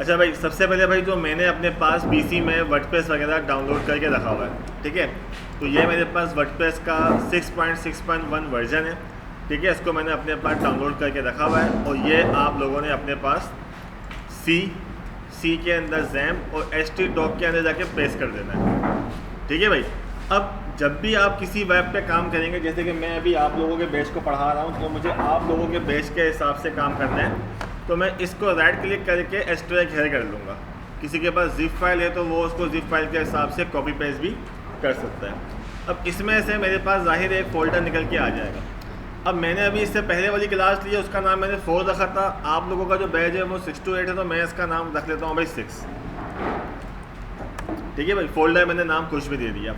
अच्छा भाई, सबसे पहले भाई जो मैंने अपने पास पीसी में वर्डप्रेस वगैरह डाउनलोड करके रखा हुआ है, ठीक है। तो ये मेरे पास वर्डप्रेस का 6.6.1 वर्जन है, ठीक है। इसको मैंने अपने पास डाउनलोड करके रखा हुआ है और ये आप लोगों ने अपने पास सी के अंदर जैम और htdoc के अंदर जाके पेस्ट कर देना है, ठीक है भाई। अब जब भी आप किसी वेब पे काम करेंगे, जैसे कि मैं अभी आप लोगों के बैच को पढ़ा रहा हूँ, तो मुझे आप लोगों के बैच के हिसाब से काम करना है। तो मैं इसको राइट क्लिक करके एक्सट्रैक्ट हेयर कर लूँगा। किसी के पास जिप फाइल है तो वो उसको जिप फाइल के हिसाब से कॉपी पेस्ट भी कर सकता है। अब इसमें से मेरे पास जाहिर एक फ़ोल्डर निकल के आ जाएगा। अब मैंने अभी इससे पहले वाली क्लास ली है, उसका नाम मैंने 4 रखा था। आप लोगों का जो बैच है वो 6 to 8 है, तो मैं इसका नाम रख लेता हूँ भाई 6, ठीक है भाई। फोल्डर मैंने नाम कुछ भी दे दिया।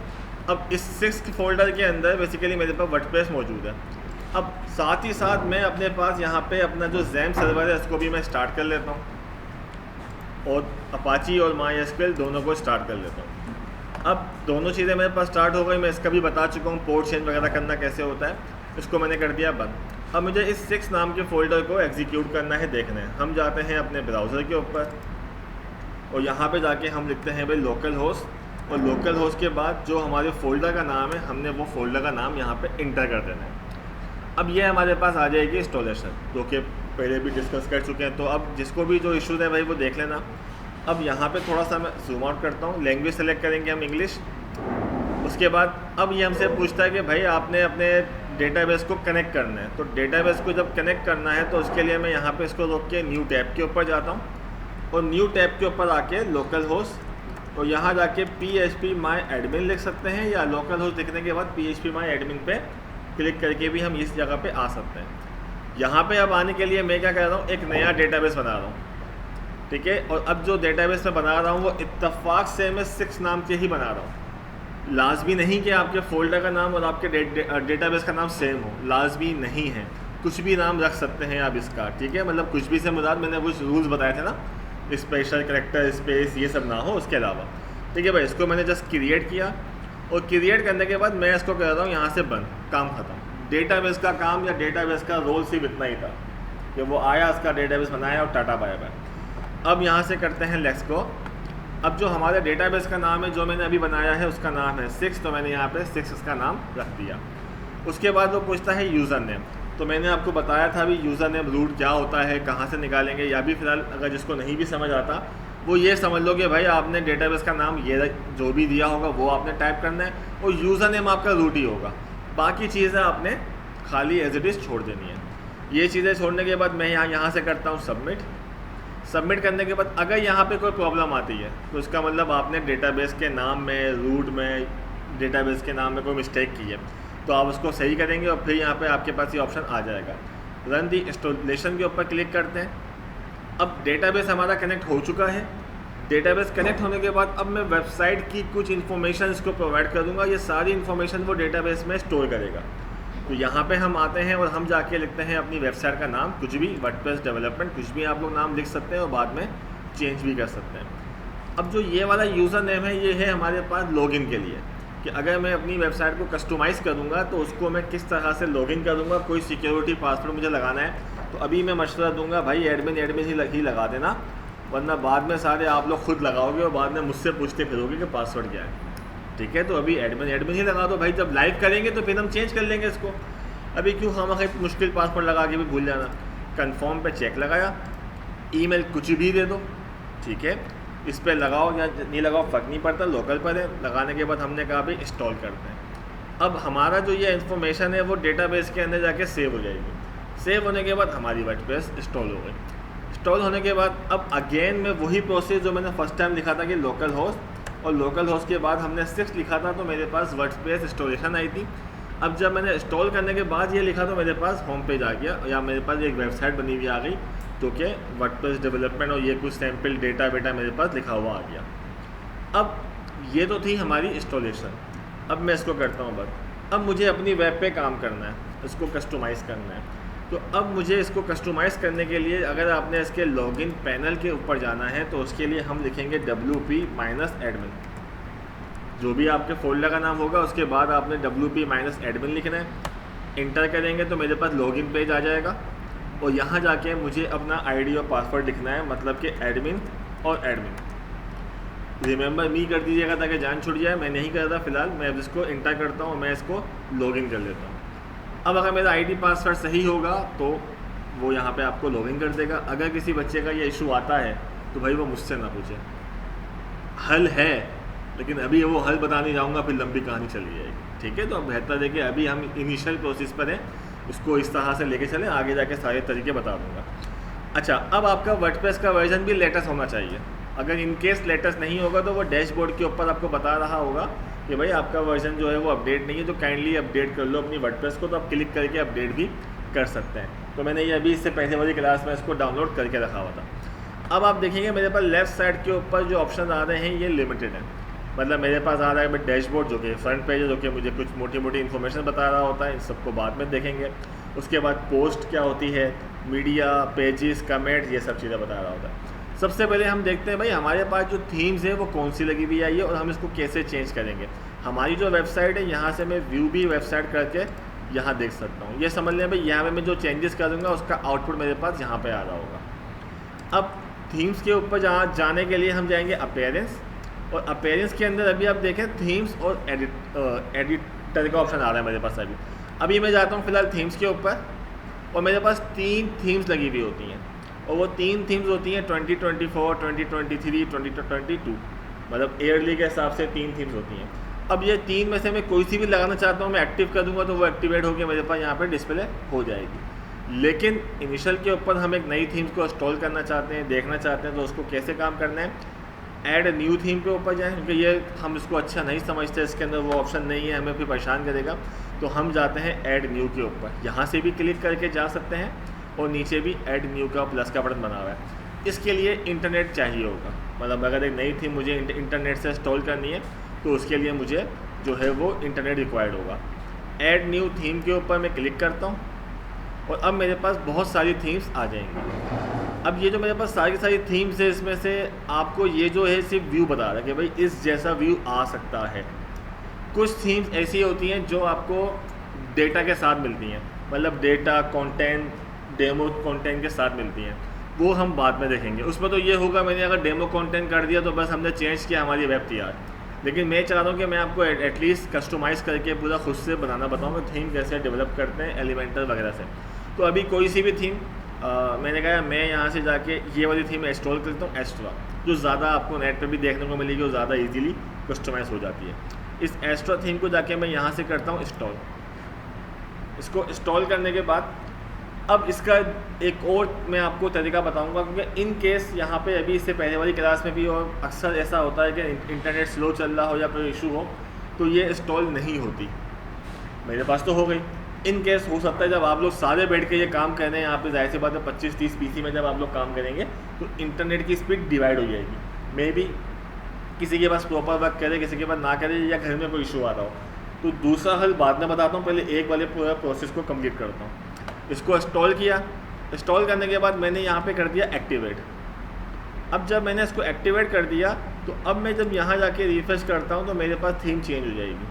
अब इस 6 फोल्डर के अंदर बेसिकली मेरे पास वर्डप्रेस मौजूद है। अब साथ ही साथ मैं अपने पास यहाँ पे अपना जो जैम सर्वर है उसको भी मैं स्टार्ट कर लेता हूँ और अपाची और MySQL दोनों को स्टार्ट कर लेता हूँ। अब दोनों चीज़ें मेरे पास स्टार्ट हो गई। मैं इसका भी बता चुका हूँ पोर्ट चेंज वगैरह करना कैसे होता है, इसको मैंने कर दिया बंद। अब मुझे इस 6 नाम के फ़ोल्डर को एग्जीक्यूट करना है, देखना है। हम जाते हैं अपने ब्राउज़र के ऊपर और यहाँ पे जाके हम लिखते हैं भाई लोकल होस्ट, और लोकल होस्ट के बाद जो हमारे फ़ोल्डर का नाम है हमने वो फ़ोल्डर का नाम यहाँ पे इंटर कर देना है। अब ये हमारे पास आ जाएगी इंस्टॉलेशन, जो कि पहले भी डिस्कस कर चुके हैं। तो अब जिसको भी जो इशूज़ है भाई वो देख लेना। अब यहाँ पे थोड़ा सा मैं जूम आउट करता हूँ, लैंग्वेज सेलेक्ट करेंगे हम इंग्लिश। उसके बाद अब ये हमसे पूछता है कि भाई आपने अपने डेटाबेस को कनेक्ट करना है। तो डेटाबेस को जब कनेक्ट करना है तो उसके लिए मैं यहाँ पे इसको रोक के न्यू टैब के ऊपर जाता हूँ और न्यू टैब के ऊपर आके लोकल होस्ट, और यहाँ जाके PHP my admin लिख सकते हैं, या लोकल होस्ट लिखने के बाद PHP my admin पे क्लिक करके भी हम इस जगह पे आ सकते हैं। यहाँ पे अब आने के लिए मैं क्या कर रहा हूँ, एक नया डेटाबेस बना रहा हूँ, ठीक है। और अब जो डेटाबेस मैं बना रहा हूँ वो इत्तफाक से मैं 6 नाम के ही बना रहा हूँ। लाजमी नहीं कि आपके फ़ोल्डर का नाम और आपके डेटाबेस का नाम सेम हो, लाजमी नहीं है। कुछ भी नाम रख सकते हैं आप इसका, ठीक है। मतलब कुछ भी से मुराद मैंने कुछ रूल्स बताए थे ना, स्पेशल करेक्टर स्पेस ये सब ना हो उसके अलावा, ठीक है भाई। इसको मैंने जस्ट क्रिएट किया और क्रिएट करने के बाद मैं इसको कह रहा हूँ यहाँ से बंद, काम ख़त्म। डेटाबेस का काम या डेटाबेस का रोल सिर्फ इतना ही था कि वो आया, उसका डेटाबेस बनाया और टाटा बाय बाय। अब यहाँ से करते हैं लेट्स गो। अब जो हमारे डेटाबेस का नाम है जो मैंने अभी बनाया है उसका नाम है 6, तो मैंने यहाँ पे 6 इसका नाम रख दिया। उसके बाद वो पूछता है यूज़र नेम। तो मैंने आपको बताया था अभी यूज़र नेम रूट क्या होता है, कहाँ से निकालेंगे, या भी फ़िलहाल अगर जिसको नहीं भी समझ आता वो ये समझ लो कि भाई आपने डेटाबेस का नाम ये जो भी दिया होगा वो आपने टाइप करना है और यूज़र नेम आपका रूट ही होगा। बाकी चीज़ें आपने खाली एज इट इज़ छोड़ देनी है। ये चीज़ें छोड़ने के बाद मैं यहाँ से करता हूँ सबमिट। सबमिट करने के बाद अगर यहाँ पे कोई प्रॉब्लम आती है तो इसका मतलब आपने डेटाबेस के नाम में, रूट में, डेटाबेस के नाम में कोई मिस्टेक की है, तो आप उसको सही करेंगे और फिर यहाँ पे आपके पास ये ऑप्शन आ जाएगा। रन दी इंस्टॉलेशन के ऊपर क्लिक करते हैं। अब डेटाबेस हमारा कनेक्ट हो चुका है। डेटाबेस कनेक्ट होने के बाद अब मैं वेबसाइट की कुछ इन्फॉर्मेशन इसको प्रोवाइड करूँगा। ये सारी इन्फॉर्मेशन वो डेटाबेस में स्टोर करेगा। तो यहाँ पे हम आते हैं और हम जाके लिखते हैं अपनी वेबसाइट का नाम, कुछ भी, वर्डप्रेस डेवलपमेंट, कुछ भी आप लोग नाम लिख सकते हैं और बाद में चेंज भी कर सकते हैं। अब जो ये वाला यूज़र नेम है ये है हमारे पास लॉगिन के लिए, कि अगर मैं अपनी वेबसाइट को कस्टमाइज़ करूँगा तो उसको मैं किस तरह से लॉगिन करूँगा, कोई सिक्योरिटी पासवर्ड मुझे लगाना है तो अभी मैं मशवरा दूंगा भाई एडमिन ही लगा देना, वरना बाद में सारे आप लोग खुद लगाओगे और बाद में मुझसे पूछते फिरोगे कि पासवर्ड क्या है, ठीक है। तो अभी एडमिन ही लगा दो भाई, जब लाइव करेंगे तो फिर हम चेंज कर लेंगे इसको। अभी क्यों हम मुश्किल पासवर्ड लगा के भी भूल जाना। कंफर्म पे चेक लगाया, ईमेल कुछ भी दे दो, ठीक है। इस पर लगाओ या नहीं लगाओ फ़र्क नहीं पड़ता, लोकल पर है। लगाने के बाद हमने कहा भाई इंस्टॉल करते हैं। अब हमारा जो ये इन्फॉर्मेशन है वो डेटाबेस के अंदर जाके सेव हो जाएगी। सेव होने के बाद हमारी वर्डप्रेस इंस्टॉल हो गई। इंस्टॉल होने के बाद अब अगेन मैं वही प्रोसेस जो मैंने फर्स्ट टाइम लिखा था कि लोकल होस्ट, और लोकल होस्ट के बाद हमने 6 लिखा था तो मेरे पास वर्डप्रेस इंस्टॉलेशन आई थी। अब जब मैंने इंस्टॉल करने के बाद ये लिखा तो मेरे पास होम पेज आ गया, या मेरे पास एक वेबसाइट बनी हुई आ गई जो कि वर्डप्रेस डेवलपमेंट, और ये कुछ सैम्पल डेटा बेटा मेरे पास लिखा हुआ आ गया। अब ये तो थी हमारी इंस्टॉलेशन। अब मैं इसको करता हूँ बंद। अब मुझे अपनी वेब पे काम करना है, इसको कस्टमाइज़ करना है। तो अब मुझे इसको कस्टमाइज़ करने के लिए अगर आपने इसके लॉगिन पैनल के ऊपर जाना है तो उसके लिए हम लिखेंगे wp-admin, जो भी आपके फोल्डर का नाम होगा उसके बाद आपने wp-admin लिखना है। इंटर करेंगे तो मेरे पास लॉगिन पेज आ जाएगा और यहाँ जाके मुझे अपना आईडी और पासवर्ड लिखना है, मतलब कि एडमिन और एडमिन। रिमेंबर मी कर दीजिएगा ताकि जान छूट जाए, मैं नहीं कर रहा फिलहाल, मैं अब इसको इंटर करता हूँ, मैं इसको लॉगिन कर लेता हूँ। अब अगर मेरा आईडी पासवर्ड सही होगा तो वो यहाँ पे आपको लॉगिन कर देगा। अगर किसी बच्चे का ये इशू आता है तो भाई वो मुझसे ना पूछे, हल है, लेकिन अभी वो हल बताने जाऊँगा फिर लंबी कहानी चली जाएगी, ठीक है। तो अब बेहतर है कि अभी हम इनिशियल प्रोसेस पर हैं, उसको इस तरह से लेके चलें, आगे जाके सारे तरीके बता दूँगा। अच्छा, अब आपका वर्डप्रेस का वर्जन भी लेटेस्ट होना चाहिए। अगर इन केस लेटेस्ट नहीं होगा तो वो डैशबोर्ड के ऊपर आपको बता रहा होगा कि भाई आपका वर्जन जो है वो अपडेट नहीं है, तो काइंडली अपडेट कर लो अपनी वर्डप्रेस को। तो आप क्लिक करके अपडेट भी कर सकते हैं। तो मैंने ये अभी इससे पहले वाली क्लास में इसको डाउनलोड करके रखा हुआ था। अब आप देखेंगे मेरे पास लेफ़्ट साइड के ऊपर जो ऑप्शन आ रहे हैं ये लिमिटेड है। मतलब मेरे पास आ रहा है डैशबोर्ड जो कि फ्रंट पेज है, जो कि मुझे कुछ मोटी मोटी इन्फॉर्मेशन बता रहा होता है, इन सबको बाद में देखेंगे। उसके बाद पोस्ट क्या होती है, मीडिया, पेजेस, कमेंट्स, ये सब चीज़ें बता रहा होता है। सबसे पहले हम देखते हैं भाई हमारे पास जो थीम्स है वो कौन सी लगी हुई आई है और हम इसको कैसे चेंज करेंगे। हमारी जो वेबसाइट है यहाँ से मैं व्यू भी वेबसाइट करके यहाँ देख सकता हूँ। ये समझ लें भाई यहाँ पे मैं जो चेंजेस करूँगा उसका आउटपुट मेरे पास यहाँ पे आ रहा होगा। अब थीम्स के ऊपर जाने के लिए हम जाएंगे अपीयरेंस, और अपीयरेंस के अंदर अभी आप देखें थीम्स और एडिटर का ऑप्शन आ रहा है मेरे पास। अभी मैं जाता हूँ फिलहाल थीम्स के ऊपर, और मेरे पास 3 थीम्स लगी हुई होती हैं, और वो 3 थीम्स होती हैं 2024, 2023, 2022, मतलब ईयरली के हिसाब से 3 थीम्स होती हैं। अब ये 3 में से मैं कोई सी भी लगाना चाहता हूँ, मैं एक्टिव कर दूँगा तो वो एक्टिवेट होकर मेरे पास यहाँ पे डिस्प्ले हो जाएगी। लेकिन इनिशियल के ऊपर हम एक नई थीम को इंस्टॉल करना चाहते हैं, देखना चाहते हैं, तो उसको कैसे काम करना है। ऐड न्यू थीम के ऊपर जाएँ, क्योंकि ये हम इसको अच्छा नहीं समझते, इसके अंदर वो ऑप्शन नहीं है, हमें फिर परेशान करेगा। तो हम जाते हैं ऐड न्यू के ऊपर, यहाँ से भी क्लिक करके जा सकते हैं, और नीचे भी ऐड न्यू का प्लस का बटन बना हुआ है। इसके लिए इंटरनेट चाहिए होगा, मतलब अगर एक नई थीम मुझे इंटरनेट से इंस्टॉल करनी है तो उसके लिए मुझे जो है वो इंटरनेट रिक्वायर्ड होगा। ऐड न्यू थीम के ऊपर मैं क्लिक करता हूँ, और अब मेरे पास बहुत सारी थीम्स आ जाएंगी। अब ये जो मेरे पास सारी सारी थीम्स है, इसमें से आपको ये जो है सिर्फ व्यू बता रहा है कि भाई इस जैसा व्यू आ सकता है। कुछ थीम्स ऐसी होती हैं जो आपको डेटा के साथ मिलती हैं, मतलब डेटा, कंटेंट, डेमो कंटेंट के साथ मिलती हैं, वो हम बाद में देखेंगे। उसमें तो ये होगा मैंने अगर डेमो कंटेंट कर दिया तो बस हमने चेंज किया, हमारी वेब तैयार। लेकिन मैं चाह रहा हूँ कि मैं आपको एटलीस्ट कस्टमाइज़ करके पूरा खुद से बनाना बताऊँगा, थीम कैसे डेवलप करते हैं एलिमेंटर वगैरह से। तो अभी कोई सी भी थीम मैंने कहा मैं यहाँ से जाके ये वाली थीम इंस्टॉल करता हूँ, एस्ट्रा, जो ज़्यादा आपको नेट पे भी देखने को मिलेगी और ज़्यादा इजीली कस्टमाइज़ हो जाती है। इस एस्ट्रा थीम को जाके मैं यहाँ से करता हूँ इंस्टॉल। इसको इंस्टॉल करने के बाद अब इसका एक और मैं आपको तरीका बताऊंगा, क्योंकि इन केस यहाँ पे अभी इससे पहले वाली क्लास में भी और अक्सर ऐसा होता है कि इंटरनेट स्लो चल रहा हो या कोई इशू हो तो ये इंस्टॉल नहीं होती। मेरे पास तो हो गई। इन केस हो सकता है जब आप लोग सारे बैठ के ये काम कर रहे हैं यहाँ पे, जाहिर सी बात है 25-30 पीसी में जब आप लोग काम करेंगे तो इंटरनेट की स्पीड डिवाइड हो जाएगी। मे बी किसी के पास प्रॉपर वर्क करे, किसी के पास ना करे, या घर में कोई इशू आ रहा हो। तो दूसरा हल बाद में बताता हूँ, पहले एक वाले पूरा प्रोसेस को कम्प्लीट करता हूँ। इसको इंस्टॉल किया, इंस्टॉल करने के बाद मैंने यहाँ पे कर दिया एक्टिवेट। अब जब मैंने इसको एक्टिवेट कर दिया तो अब मैं जब यहाँ जाके रिफ्रेश करता हूँ तो मेरे पास थीम चेंज हो जाएगी,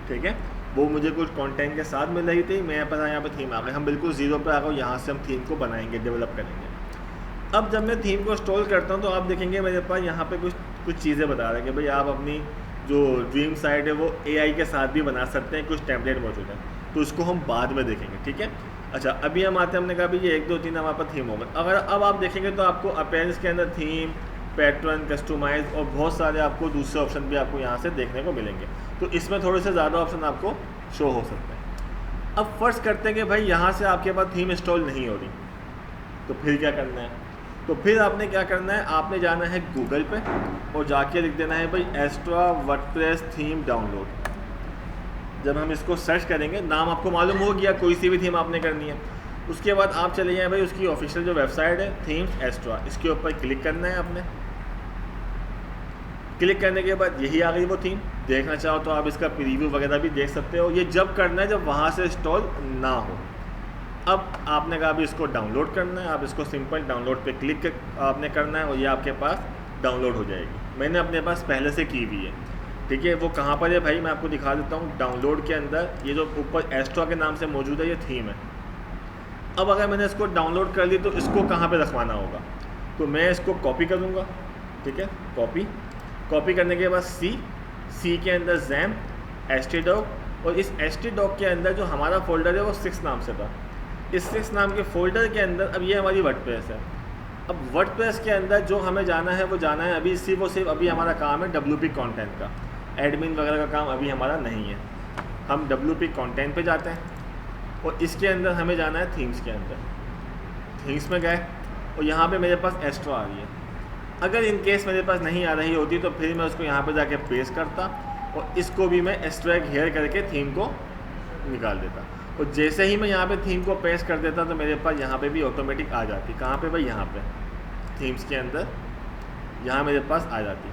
ठीक है। वो मुझे कुछ कंटेंट के साथ मिल रही थी, मैं पता यहाँ पे थीम आ गई, हम बिल्कुल ज़ीरो पे आ गए। यहाँ से हम थीम को बनाएंगे, डेवलप करेंगे। अब जब मैं थीम को इंस्टॉल करता हूँ तो आप देखेंगे मेरे पास यहाँ पे कुछ चीज़ें बता रहे हैं कि भाई आप अपनी जो ड्रीम साइट है वो AI के साथ भी बना सकते हैं, कुछ टेम्पलेट मौजूद है, तो उसको हम बाद में देखेंगे, ठीक है। अच्छा, अभी हम आते हैं, हमने कहा भी ये 1 2 3 हमारे पास थीम होगा। अगर अब आप देखेंगे तो आपको अपीयरेंस के अंदर थीम, पैटर्न, कस्टमाइज और बहुत सारे आपको दूसरे ऑप्शन भी आपको यहाँ से देखने को मिलेंगे। तो इसमें थोड़े से ज़्यादा ऑप्शन आपको शो हो सकते हैं। अब फर्स्ट करते हैं कि भाई यहाँ से आपके पास थीम इंस्टॉल नहीं हो रही, तो फिर क्या करना है। तो फिर आपने क्या करना है, आपने जाना है गूगल पे और जाके लिख देना है भाई एस्ट्रा वर्डप्रेस थीम डाउनलोड। जब हम इसको सर्च करेंगे, नाम आपको मालूम हो गया, कोई सी भी थीम आपने करनी है। उसके बाद आप चले जाएँ भाई उसकी ऑफिशियल जो वेबसाइट है थीम्स एस्ट्रा, इसके ऊपर क्लिक करना है आपने। क्लिक करने के बाद यही आ गई वो थीम। देखना चाहो तो आप इसका प्रीव्यू वगैरह भी देख सकते हो। ये जब करना है जब वहाँ से इंस्टॉल ना हो। अब आपने कहा अभी इसको डाउनलोड करना है, आप इसको सिंपल डाउनलोड पे क्लिक आपने करना है और ये आपके पास डाउनलोड हो जाएगी। मैंने अपने पास पहले से की हुई है, ठीक है। वो कहाँ पर है भाई, मैं आपको दिखा देता हूँ। डाउनलोड के अंदर ये जो ऊपर एस्ट्रा के नाम से मौजूद है ये थीम है। अब अगर मैंने इसको डाउनलोड कर ली तो इसको कहाँ पे रखवाना होगा, तो मैं इसको कॉपी करूँगा, ठीक है, कॉपी करने के बाद सी के अंदर जैम htdoc, और इस htdoc के अंदर जो हमारा फोल्डर है वो 6 नाम से था। इस 6 नाम के फोल्डर के अंदर अब ये हमारी वर्डप्रेस है। अब वर्डप्रेस के अंदर जो हमें जाना है वो जाना है अभी सिर्फ अभी हमारा काम है WP कंटेंट का, एडमिन वगैरह का काम अभी हमारा नहीं है। हम WP कंटेंट पे जाते हैं और इसके अंदर हमें जाना है थीम्स के अंदर। थीम्स में गए और यहाँ पे मेरे पास एस्ट्रो आ रही है। अगर इन केस मेरे पास नहीं आ रही होती तो फिर मैं उसको यहाँ पे जाके पेस्ट करता और इसको भी मैं एक्सट्रैक्ट हेयर करके थीम को निकाल देता। और जैसे ही मैं यहाँ पे थीम को पेस्ट कर देता तो मेरे पास यहाँ पे भी ऑटोमेटिक आ जाती। कहाँ पे भाई? यहाँ पे थीम्स के अंदर यहाँ मेरे पास आ जाती।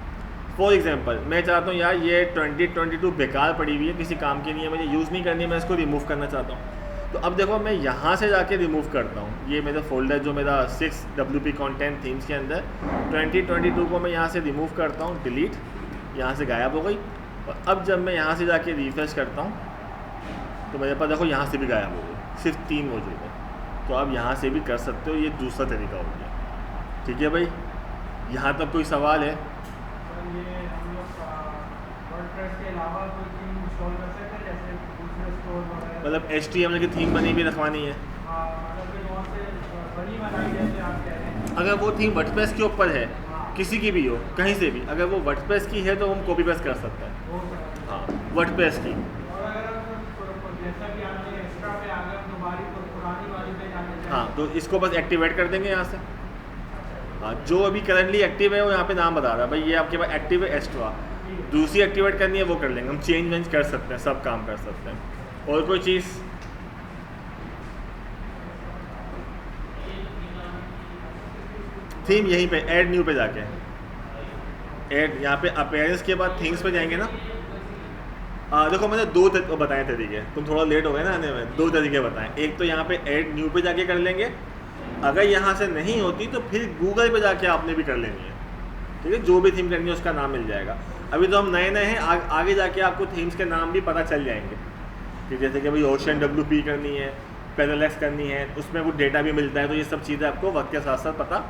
फॉर एग्जांपल मैं चाहता हूँ यार ये 2022 बेकार पड़ी हुई है, किसी काम की नहीं है, मुझे यूज़ नहीं करनी है, मैं इसको रिमूव करना चाहता हूँ। तो अब देखो मैं यहाँ से जाके रिमूव करता हूँ। ये मेरा फोल्डर जो मेरा 6 WP कंटेंट थीम्स के अंदर 2022 को मैं यहाँ से रिमूव करता हूँ, डिलीट, यहाँ से गायब हो गई। और अब जब मैं यहाँ से जाके रिफ्रेश करता हूँ तो मेरे पास देखो यहाँ से भी गायब हो गई, सिर्फ 3 मौजूद है। तो आप यहाँ से भी कर सकते हो, ये दूसरा तरीका हो गया। ठीक है भाई, यहाँ तक कोई सवाल है? मतलब HTML की थीम बनी भी रखवानी है? अगर वो थीम वर्डप्रेस के ऊपर है, किसी की भी हो, कहीं से भी, अगर वो वर्डप्रेस की है तो हम कॉपी पेस्ट कर सकते हैं। हाँ, वर्डप्रेस की। हाँ, तो इसको बस एक्टिवेट कर देंगे यहाँ से। हाँ, जो अभी करंटली एक्टिव है वो यहाँ पे नाम बता रहा है भाई, ये आपके पास एक्टिव है एस्ट्रा। दूसरी एक्टिवेट करनी है वो कर लेंगे, हम चेंज वेंज कर सकते हैं, सब काम कर सकते हैं। और कोई चीज़? थीम यहीं पे ऐड न्यू पे जाके ऐड, यहाँ पे अपीयरेंस के बाद थिंग्स पे जाएंगे ना। देखो मैंने 2 बताए तरीके, तुम थोड़ा लेट हो गए ना आने में। 2 तरीके बताएं। एक तो यहाँ पे ऐड न्यू पे जाके कर लेंगे, अगर यहाँ से नहीं होती तो फिर गूगल पे जाके आपने भी कर लेनी है। ठीक है, जो भी थीम करनी है उसका नाम मिल जाएगा। अभी तो हम नए हैं, आगे जाके आपको थीम्स के नाम भी पता चल जाएंगे कि जैसे कि भाई ओशन WP करनी है, पैरालैक्स करनी है, उसमें वो डेटा भी मिलता है। तो ये सब चीज़ें आपको वक्त के साथ साथ पता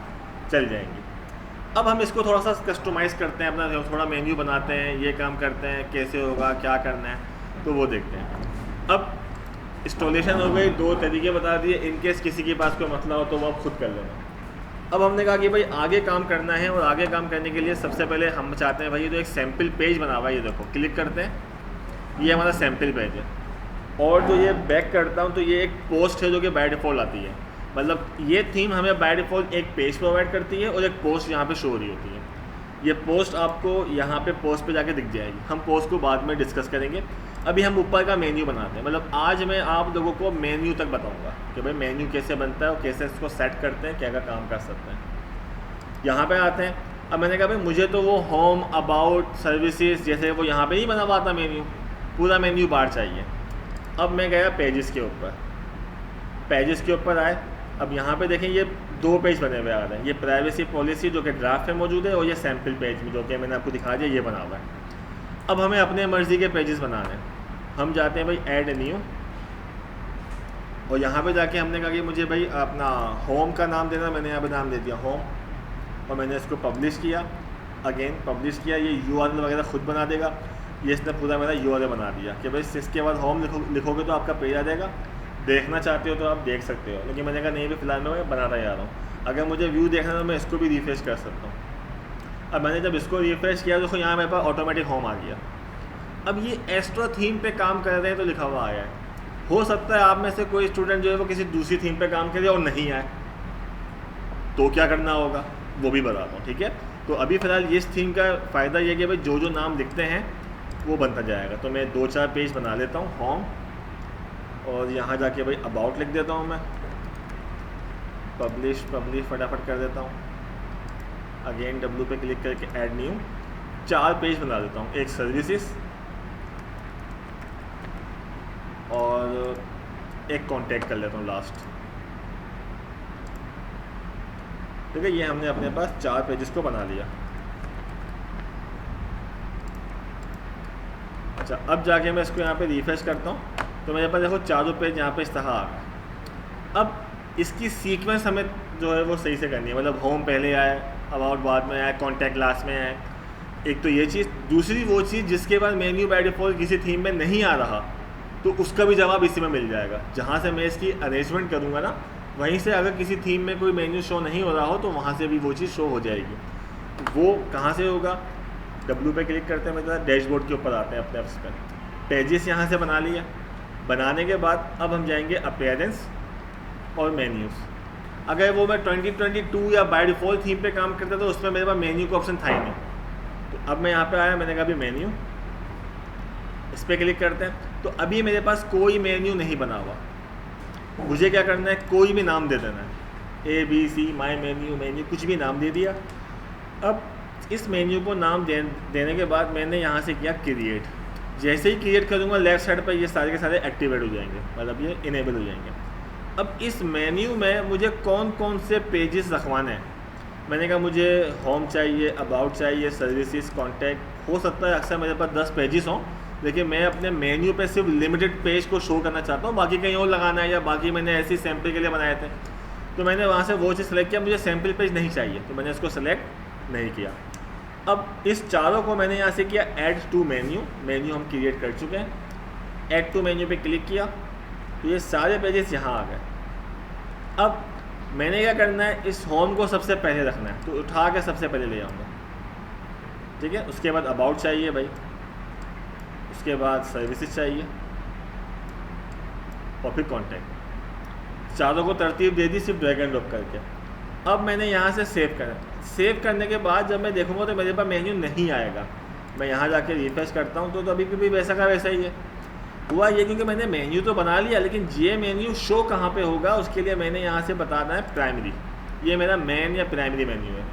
चल जाएंगी। अब हम इसको थोड़ा सा कस्टमाइज़ करते हैं, अपना थोड़ा मेन्यू बनाते हैं, ये काम करते हैं, कैसे होगा, क्या करना है, तो वो देखते हैं। अब इंस्टॉलेशन हो गई, 2 तरीके बता दिए। इनकेस किसी के पास कोई मसला हो तो वो आप खुद कर लेना। अब हमने कहा कि भाई आगे काम करना है, और आगे काम करने के लिए सबसे पहले हम चाहते हैं भाई ये तो एक सैम्पल पेज बना हुआ है, ये देखो, क्लिक करते हैं, ये हमारा सैम्पल पेज है। और जो ये बैक करता हूँ तो ये एक पोस्ट है जो कि बाय डिफ़ॉल्ट आती है। मतलब ये थीम हमें बाय डिफ़ॉल्ट एक पेज प्रोवाइड करती है और एक पोस्ट यहाँ पे शो हो रही होती है। ये पोस्ट आपको यहाँ पे पोस्ट पे जाके दिख जाएगी। हम पोस्ट को बाद में डिस्कस करेंगे। अभी हम ऊपर का मेन्यू बनाते हैं। मतलब आज मैं आप लोगों को मेन्यू तक बताऊँगा कि भाई मेन्यू कैसे बनता है और कैसे इसको सेट करते हैं, क्या क्या काम कर सकते हैं। यहाँ पर आते हैं। अब मैंने कहा भाई मुझे तो वो होम, अबाउट, सर्विसेज जैसे वो यहाँ पर नहीं बना हुआ था मेन्यू, पूरा मेन्यू बार चाहिए। अब मैं गया पेजेस के ऊपर, पेजेस के ऊपर आए। अब यहाँ पे देखें ये 2 पेज बने हुए आ रहे हैं। ये प्राइवेसी पॉलिसी जो कि ड्राफ्ट में मौजूद है, और ये सैम्पल पेज में जो कि मैंने आपको दिखा दिया, ये बना हुआ है। अब हमें अपने मर्ज़ी के पेजेस बनाने हैं। हम जाते हैं भाई ऐड न्यू, और यहाँ पे जाके हमने कहा कि मुझे भाई अपना होम का नाम देना। मैंने यहाँ पे नाम दे दिया होम, और मैंने इसको पब्लिश किया। अगेन पब्लिश किया। ये URL वगैरह खुद बना देगा। ये इसने पूरा मेरा URL बना दिया कि भाई इसके बाद होम लिखोगे तो आपका पेज आ जाएगा। देखना चाहते हो तो आप देख सकते हो, लेकिन मैंने कहा नहीं भी फिलहाल मैं बनाता जा रहा हूँ। अगर मुझे व्यू देखना है तो मैं इसको भी रिफ्रेश कर सकता हूँ। अब मैंने जब इसको रिफ्रेश किया तो यहाँ मेरे पास ऑटोमेटिक होम आ गया। अब ये एस्ट्रो थीम पे काम कर रहे हैं तो लिखा हुआ आया है। हो सकता है आप में से कोई स्टूडेंट जो है वो किसी दूसरी थीम पे काम करे और नहीं आए, तो क्या करना होगा वो भी बताता हूँ। ठीक है, तो अभी फ़िलहाल इस थीम का फ़ायदा ये कि भाई जो जो नाम लिखते हैं वो बनता जाएगा। तो मैं 2-4 पेज बना लेता हूँ होम, और यहाँ जाके भाई अबाउट लिख देता हूँ मैं, पब्लिश फटाफट कर देता हूँ। अगेन W पे क्लिक करके ऐड न्यू, 4 पेज बना देता हूँ। एक सर्विसेज और एक कॉन्टैक्ट कर लेता हूँ लास्ट। ठीक है, ये हमने अपने पास 4 पेजेस को बना लिया। अच्छा, अब जाके मैं इसको यहाँ पे रिफ्रेश करता हूँ तो मेरे पास देखो 4 पेज यहाँ पे इस तरह आ गए। अब इसकी सीक्वेंस हमें जो है वो सही से करनी है, मतलब होम पहले आए, अबाउट बाद में आए, कॉन्टैक्ट लास्ट में आए। एक तो ये चीज़, दूसरी वो चीज़ जिसके बाद मेन्यू बाय डिफ़ॉल्ट किसी थीम में नहीं आ रहा, तो उसका भी जवाब इसी में मिल जाएगा। जहाँ से मैं इसकी अरेंजमेंट करूँगा ना, वहीं से अगर किसी थीम में कोई मेन्यू शो नहीं हो रहा हो तो वहाँ से भी वो चीज़ शो हो जाएगी। वो कहाँ से होगा? W पे क्लिक करते हैं, मतलब डैशबोर्ड के ऊपर आते हैं अपने ऐप्स पर, पेजेस यहाँ से बना लिया। बनाने के बाद अब हम जाएंगे अपीयरेंस और मेन्यूज़। अगर वो मैं 2022 या बाय डिफ़ॉल्ट थीम पे काम करता तो उसमें मेरे पास मेन्यू का ऑप्शन था ही नहीं। तो अब मैं यहाँ पे आया, मैंने कहा अभी मेन्यू, इस पर क्लिक करते हैं। तो अभी मेरे पास कोई मेन्यू नहीं बना हुआ। मुझे क्या करना है, कोई भी नाम दे देना है, ABC, माई मेन्यू, मेन्यू, कुछ भी नाम दे दिया। अब इस मेन्यू को नाम देने के बाद मैंने यहाँ से किया क्रिएट। जैसे ही क्रिएट करूँगा लेफ़्ट साइड पर ये सारे के सारे एक्टिवेट हो जाएंगे, मतलब ये इनेबल हो जाएंगे। अब इस मेन्यू में मुझे कौन कौन से पेजेस रखवाने हैं, मैंने कहा मुझे होम चाहिए, अबाउट चाहिए, सर्विसेज, कॉन्टैक्ट। हो सकता है अक्सर मेरे पास 10 पेजेस हों, लेकिन मैं अपने मेन्यू पे सिर्फ लिमिटेड पेज को शो करना चाहता हूँ, बाकी कहीं और लगाना है, या बाकी मैंने ऐसे सैम्पल के लिए बनाए थे। तो मैंने वहाँ से वो चीज़ सेलेक्ट किया, मुझे सैम्पल पेज नहीं चाहिए, तो मैंने इसको सेलेक्ट नहीं किया। अब इस चारों को मैंने यहाँ से किया ऐड टू मेन्यू। मेन्यू हम क्रिएट कर चुके हैं। ऐड टू मेन्यू पे क्लिक किया तो ये सारे पेजेस यहाँ आ गए। अब मैंने क्या करना है, इस होम को सबसे पहले रखना है, तो उठा के सबसे पहले ले जाऊँगा, ठीक है। उसके बाद अबाउट चाहिए भाई, उसके बाद सर्विसेज चाहिए और फिर कॉन्टैक्ट। चारों को तरतीब दे दी सिर्फ ड्रैग एंड ड्रॉप करके। अब मैंने यहाँ से सेव करना। सेव करने के बाद जब मैं देखूँगा तो मेरे पास मेन्यू नहीं आएगा। मैं यहाँ जाके रिफ्रेश करता हूँ तो अभी भी वैसा का वैसा ही है। हुआ ये क्योंकि मैंने मेन्यू तो बना लिया, लेकिन ये मेन्यू शो कहाँ पे होगा उसके लिए मैंने यहाँ से बताना है प्राइमरी। ये मेरा मेन या प्राइमरी मेन्यू है।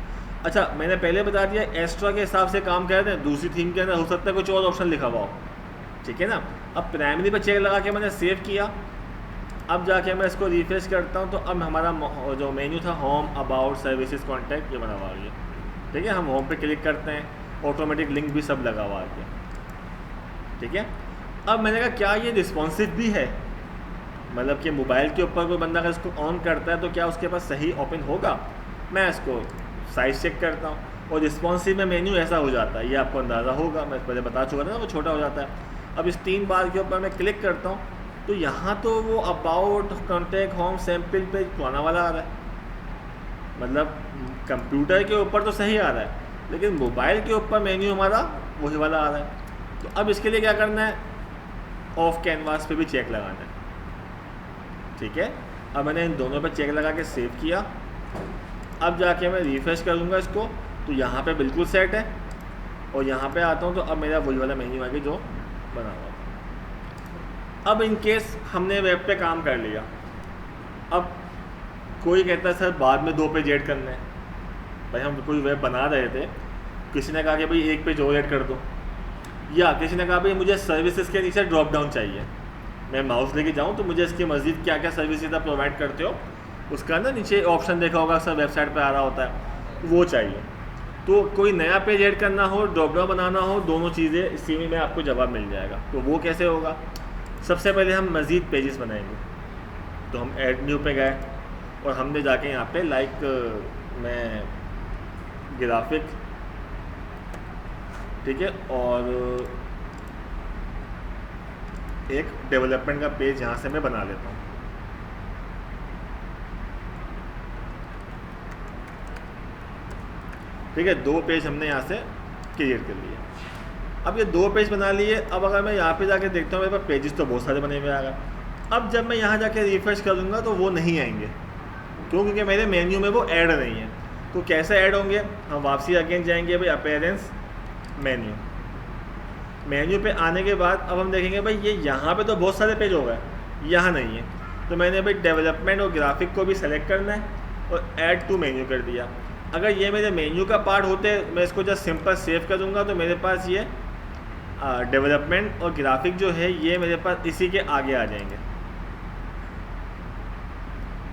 अच्छा, मैंने पहले बता दिया एक्स्ट्रा के हिसाब से काम कर रहे हैं, दूसरी थीम के अंदर हो सकता है कुछ और ऑप्शन लिखा हुआ हो, ठीक है ना। अब प्राइमरी पर चेक लगा के मैंने सेव किया। अब जाके मैं इसको रिफ्रेश करता हूँ तो अब हमारा जो मेन्यू था होम, अबाउट, सर्विसेज, कॉन्टैक्ट, ये बना हुआ है, ठीक है। हम होम पे क्लिक करते हैं, ऑटोमेटिक लिंक भी सब लगा हुआ है, ठीक है। अब मैंने कहा क्या ये रिस्पॉन्सिव भी है, मतलब कि मोबाइल के ऊपर कोई बंदा अगर इसको ऑन करता है तो क्या उसके पास सही ओपन होगा। मैं इसको साइज चेक करता हूँ और रिस्पॉन्सिव में मेन्यू ऐसा हो जाता है, ये आपको अंदाज़ा होगा, मैं पहले बता चुका था ना, वो छोटा हो जाता है। अब इस 3 बार के ऊपर मैं क्लिक करता हूँ तो यहाँ तो वो about, contact, home, sample page पुराना वाला आ रहा है, मतलब कंप्यूटर के ऊपर तो सही आ रहा है, लेकिन मोबाइल के ऊपर मेन्यू हमारा वही वाला आ रहा है। तो अब इसके लिए क्या करना है, ऑफ कैनवास पे भी चेक लगाना है, ठीक है। अब मैंने इन दोनों पे चेक लगा के सेव किया। अब जाके मैं रिफ्रेश करूँगा इसको तो यहाँ पे बिल्कुल सेट है, और यहाँ पे आता हूँ तो अब मेरा वही वाला मेन्यू आएगा जो बना हुआ। अब इन केस हमने वेब पे काम कर लिया, अब कोई कहता है सर बाद में 2 पेज ऐड करना है। भाई हम कोई वेब बना रहे थे, किसी ने कहा कि भाई 1 पेज और ऐड कर दो, या किसी ने कहा भाई मुझे सर्विसेज के नीचे ड्रॉप डाउन चाहिए, मैं माउस लेके जाऊँ तो मुझे इसकी मज़ीद क्या क्या सर्विसेज आप प्रोवाइड करते हो उसका ना नीचे ऑप्शन देखा होगा सर, वेबसाइट पे आ रहा होता है, वो चाहिए। तो कोई नया पेज ऐड करना हो, ड्रॉप डाउन बनाना हो, दोनों चीज़ें इसी में आपको जवाब मिल जाएगा। तो वो कैसे होगा, सबसे पहले हम मज़ीद पेजेस बनाएंगे। तो हम ऐड न्यू पे गए और हमने जाके यहाँ पे लाइक मैं ग्राफिक, ठीक है, और एक डेवलपमेंट का पेज यहाँ से मैं बना लेता हूँ, ठीक है। 2 पेज हमने यहाँ से क्रिएट कर लिए। अब ये 2 पेज बना लिए। अब अगर मैं यहाँ पे जाके देखता हूँ मेरे पास पेजेस तो बहुत सारे बने हुए आ गए। अब जब मैं यहाँ जाके रिफ्रेश करूँगा तो वो नहीं आएंगे, क्यों? क्योंकि मेरे मेन्यू में वो ऐड नहीं है। तो कैसे ऐड होंगे, हम वापसी अगेन जाएंगे भाई अपीयरेंस, मेन्यू। मेन्यू पे आने के बाद अब हम देखेंगे भाई ये यहाँ पे तो बहुत सारे पेज हो गए, यहाँ नहीं है। तो मैंने भाई डेवलपमेंट और ग्राफिक को भी सेलेक्ट करना है और ऐड टू मेन्यू कर दिया। अगर ये मेरे मेन्यू का पार्ट होते, मैं इसको जस्ट सिंपल सेव कर दूँगा तो मेरे पास ये डेवलपमेंट और ग्राफिक जो है ये मेरे पास इसी के आगे आ जाएंगे,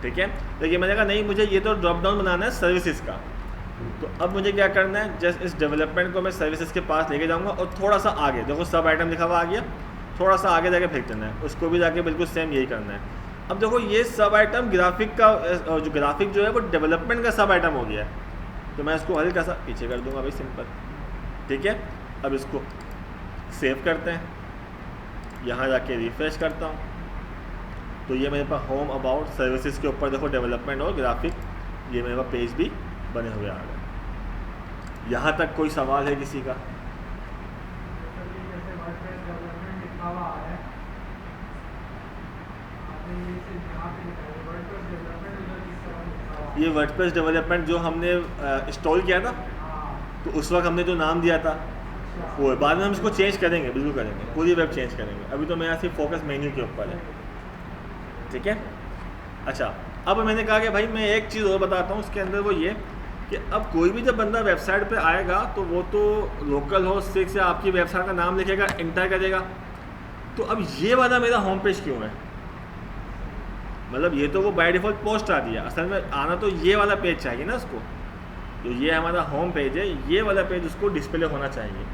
ठीक है। लेकिन मैंने कहा नहीं, मुझे ये तो ड्रॉप डाउन बनाना है सर्विसेज का। तो अब मुझे क्या करना है, जस्ट इस डेवलपमेंट को मैं सर्विसेज के पास लेके जाऊंगा और थोड़ा सा आगे देखो सब आइटम लिखा हुआ आ गया, थोड़ा सा आगे जाके फेंक देना है, उसको भी जाके बिल्कुल सेम यही करना है। अब देखो ये सब आइटम ग्राफिक का जो ग्राफिक जो है वो डेवलपमेंट का सब आइटम हो गया है, तो मैं इसको हल्का सा पीछे कर दूंगा भाई, सिंपल। ठीक है, अब इसको सेव करते हैं, यहाँ जाके रिफ्रेश करता हूँ, तो ये मेरे पास होम अबाउट सर्विसेज के ऊपर देखो डेवलपमेंट और ग्राफिक, ये मेरे पास पेज भी बने हुए आ गए। यहाँ तक कोई सवाल है किसी का? ये वर्डप्रेस डेवलपमेंट जो हमने इंस्टॉल किया था, तो उस वक्त हमने जो नाम दिया था वो है। बाद में हम इसको चेंज करेंगे, बिल्कुल करेंगे, पूरी वेब चेंज करेंगे। अभी तो मेरा सिर्फ फोकस मेन्यू के ऊपर है। ठीक है, अच्छा, अब मैंने कहा कि भाई मैं एक चीज़ और बताता हूँ उसके अंदर, वो ये कि अब कोई भी जब बंदा वेबसाइट पे आएगा तो वो तो लोकल होस्ट से आपकी वेबसाइट का नाम लिखेगा, इंटर करेगा। तो अब ये वाला मेरा होम पेज क्यों है? मतलब ये तो वो बाय डिफ़ॉल्ट पोस्ट आ दिया, असल में आना तो ये वाला पेज चाहिए ना उसको। तो ये हमारा होम पेज है, ये वाला पेज उसको डिस्प्ले होना चाहिए।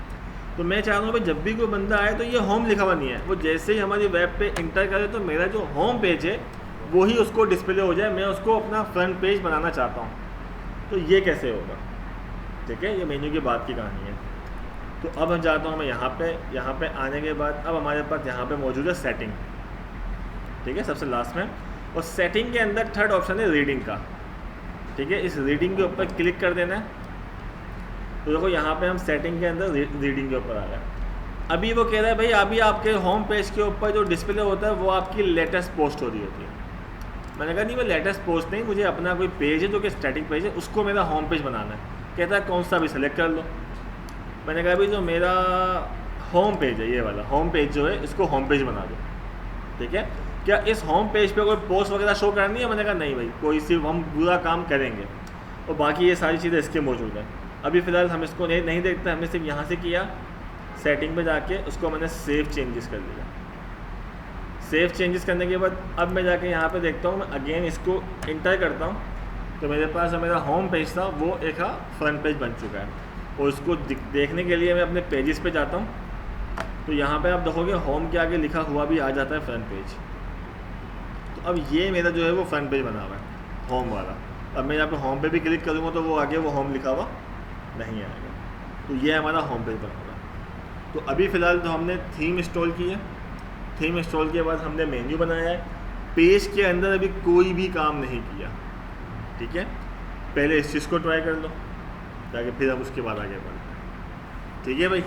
तो मैं चाह रहा हूँ भाई जब भी कोई बंदा आए तो ये होम लिखा हुआ नहीं है, वो जैसे ही हमारी वेब पे इंटर करे तो मेरा जो होम पेज है वही उसको डिस्प्ले हो जाए। मैं उसको अपना फ्रंट पेज बनाना चाहता हूँ, तो ये कैसे होगा? ठीक है, ये मेन्यू की बात की कहानी है। तो अब हम जाता हूँ मैं यहाँ पे आने के बाद अब हमारे पास यहाँ पे मौजूद है सेटिंग। ठीक है, सबसे लास्ट में, और सेटिंग के अंदर थर्ड ऑप्शन है रीडिंग का। ठीक है, इस रीडिंग के ऊपर क्लिक कर देना है। तो देखो यहाँ पे हम सेटिंग के अंदर रीडिंग के ऊपर आ गए। अभी वो कह रहा है भाई अभी आपके होम पेज के ऊपर जो डिस्प्ले होता है वो आपकी लेटेस्ट पोस्ट हो रही होती है। मैंने कहा नहीं, मैं लेटेस्ट पोस्ट नहीं, मुझे अपना कोई पेज है जो कि स्टैटिक पेज है, उसको मेरा होम पेज बनाना है। कहता है कौन सा भी सेलेक्ट कर लो। मैंने कहा भाई जो मेरा होम पेज है, ये वाला होम पेज जो है, इसको होम पेज बना दो। ठीक है, क्या इस होम पेज पे कोई पोस्ट वगैरह शो करनी है? मैंने कहा नहीं भाई, कोई सिर्फ हम पूरा काम करेंगे और बाकी ये सारी चीज़ें इसके मौजूद हैं। अभी फ़िलहाल हम इसको नहीं देखते, हमने सिर्फ यहाँ से किया, सेटिंग पे जाके उसको मैंने सेव चेंजेस कर लिया। सेव चेंजेस करने के बाद अब मैं जाके यहाँ पे देखता हूँ, मैं अगेन इसको इंटर करता हूँ, तो मेरे पास जो मेरा होम पेज था वो एक फ्रंट पेज बन चुका है। और उसको देखने के लिए मैं अपने पेजेस पे जाता हूँ, तो यहाँ पे आप देखोगे होम के आगे लिखा हुआ भी आ जाता है फ्रंट पेज। तो अब ये मेरा जो है वो फ्रंट पेज बना हुआ है, होम वाला। अब मैं यहाँ पे होम पे भी क्लिक करूँगा तो वो आगे वो होम लिखा हुआ नहीं आएगा। तो ये हमारा होम पेज बना हुआ है। तो अभी फ़िलहाल तो हमने थीम इंस्टॉल की है, थीम इंस्टॉल के बाद हमने मेन्यू बनाया है, पेज के अंदर अभी कोई भी काम नहीं किया। ठीक है, पहले इस चीज़ को ट्राई कर लो ताकि फिर हम उसके बाद आगे बढ़ें। ठीक है भाई।